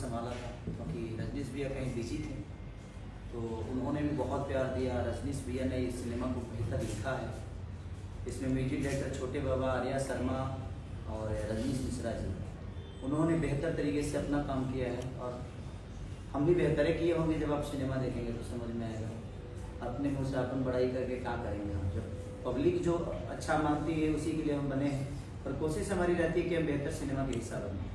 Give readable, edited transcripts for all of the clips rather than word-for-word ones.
संभाला था, क्योंकि रजनीश भैया कहीं बिजी थे, तो उन्होंने भी बहुत प्यार दिया। रजनीश भैया ने इस सिनेमा को बेहतर लिखा है। इसमें म्यूजिक डायरेक्टर छोटे बाबा, आर्या शर्मा और रजनीश मिश्रा जी, उन्होंने बेहतर तरीके से अपना काम किया है, और हम भी बेहतर किए होंगे। जब आप सिनेमा देखेंगे तो समझ में आएगा। अपने मुँह से अपन बड़ाई करके क्या करेंगे हम, जब पब्लिक जो अच्छा मानती है उसी के लिए हम बने हैं, और कोशिश हमारी रहती है कि हम बेहतर सिनेमा के हिस्सा बने।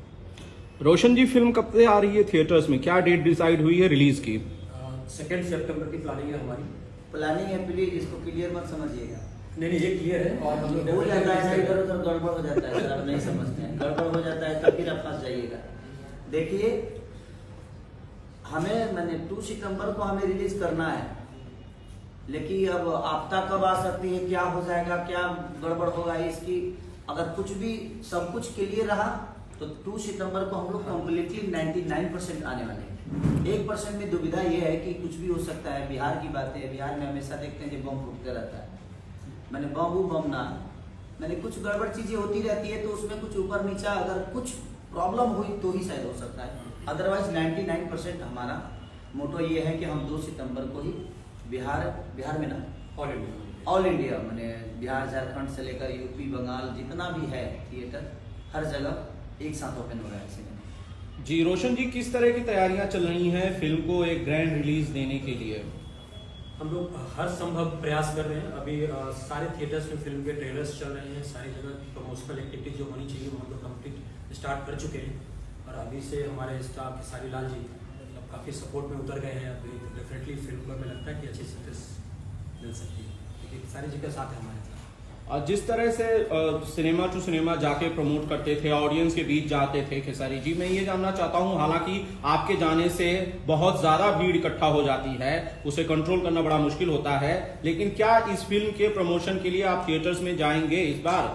रोशन जी, फिल्म कब से आ रही है थिएटर्स में, क्या डेट डिसाइड हुई है रिलीज की? 2 सितंबर की प्लानिंग है हमारी। प्लानिंग है, प्लीज इसको क्लियर मत समझिएगा। नहीं, ये क्लियर है। और हम लोग हो जाता है इधर उधर गड़बड़ हो जाता है सर, आप नहीं समझते हैं, गड़बड़ हो जाता है तब फिर आप फंस जाइएगा। देखिए, हमें मैंने 2 सितंबर को हमें रिलीज करना है, लेकिन अब आपदा कब आ सकती है, क्या हो जाएगा, क्या गड़बड़ होगा, इसकी अगर कुछ भी सब कुछ क्लियर रहा तो 2 सितंबर को हम लोग कम्प्लीटली 99% आने वाले हैं। 1% में दुविधा यह है कि कुछ भी हो सकता है। बिहार की बात है, बिहार में हमेशा देखते हैं कि बम फूटते रहता है। मैंने बम ना, मैंने कुछ गड़बड़ चीजें होती रहती है, तो उसमें कुछ ऊपर नीचा अगर कुछ प्रॉब्लम हुई तो ही शायद हो सकता है। अदरवाइज 99% हमारा मोटो ये है कि हम 2 सितंबर को ही बिहार में ना ऑल इंडिया मैंने बिहार, झारखंड से लेकर यूपी, बंगाल, जितना भी है थिएटर, हर जगह एक साथ ओपन हो रहा है सिनेमा। जी रोशन जी, किस तरह की तैयारियां चल रही हैं फिल्म को एक ग्रैंड रिलीज देने के लिए? हम लोग हर संभव प्रयास कर रहे हैं। अभी सारे थिएटर्स में फिल्म के ट्रेलर्स चल रहे हैं, सारी जगह प्रमोशनल एक्टिविटी जो होनी चाहिए वो हम लोग कंप्लीट स्टार्ट कर चुके हैं। और अभी से हमारे स्टाफ खेसारी लाल जी मतलब काफ़ी सपोर्ट में उतर गए हैं। अभी डेफिनेटली फिल्म को हमें लगता है कि अच्छी सक्सेस मिल सकती है, क्योंकि सारी जगह साथ है हमारे साथ। जिस तरह से सिनेमा टू सिनेमा जाके प्रमोट करते थे, ऑडियंस के बीच जाते थे खेसारी जी, मैं ये जानना चाहता हूं, हालांकि आपके जाने से बहुत ज्यादा भीड़ इकट्ठा हो जाती है, उसे कंट्रोल करना बड़ा मुश्किल होता है, लेकिन क्या इस फिल्म के प्रमोशन के लिए आप थिएटर्स में जाएंगे इस बार?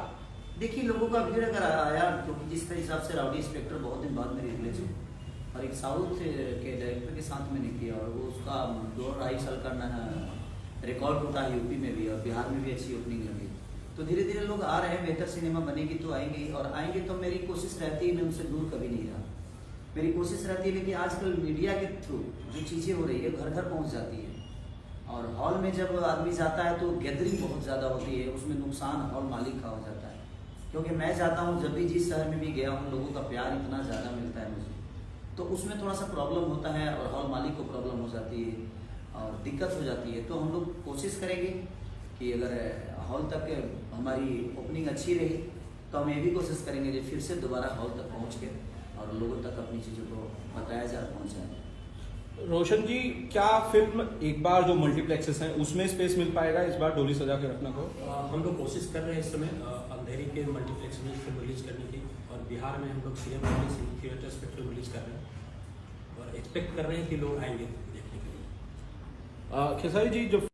देखिए, लोगों का भीड़ अगर आया, क्योंकि जिस हिसाब से राउडी इंस्पेक्टर बहुत दिन बाद में रिलीज हुई और एक साउथ के डायरेक्टर के साथ मैंने किया, और वो उसका 2-2.5 साल का रिकॉर्ड टूटा यूपी में भी और बिहार में भी अच्छी ओपनिंग लगी। तो धीरे धीरे लोग आ रहे हैं, बेहतर सिनेमा बनेगी तो आएंगे, और आएंगे तो मेरी कोशिश रहती है, मैं उनसे दूर कभी नहीं रहा। मेरी कोशिश रहती है कि आजकल मीडिया के थ्रू जो चीज़ें हो रही है घर घर पहुंच जाती है, और हॉल में जब आदमी जाता है तो गैदरिंग बहुत ज़्यादा होती है, उसमें नुकसान हॉल मालिक का हो जाता है। क्योंकि मैं जाता हूँ, जब भी जिस शहर में भी गया हूँ, लोगों का प्यार इतना ज़्यादा मिलता है मुझे, तो उसमें थोड़ा सा प्रॉब्लम होता है और हॉल मालिक को प्रॉब्लम हो जाती है और दिक्कत हो जाती है। तो हम लोग कोशिश करेंगे कि अगर हॉल तक हमारी ओपनिंग अच्छी रही तो हम ये भी कोशिश करेंगे कि फिर से दोबारा हॉल तक पहुंच के और लोगों तक अपनी चीज़ों को बताया जाए, पहुंचाएं। रोशन जी, क्या फिल्म एक बार जो मल्टीप्लेक्सेस हैं उसमें स्पेस मिल पाएगा इस बार डोली सजा के रखना को? हम लोग कोशिश कर रहे हैं इस समय अंधेरी के मल्टीप्लेक्स में फिल्म रिलीज करने की, और बिहार में हम लोग सीएम थिएटर्स पे फिल्म रिलीज कर रहे हैं और एक्सपेक्ट कर रहे हैं कि लोग आएंगे देखने के लिए। खेसारी जी, जो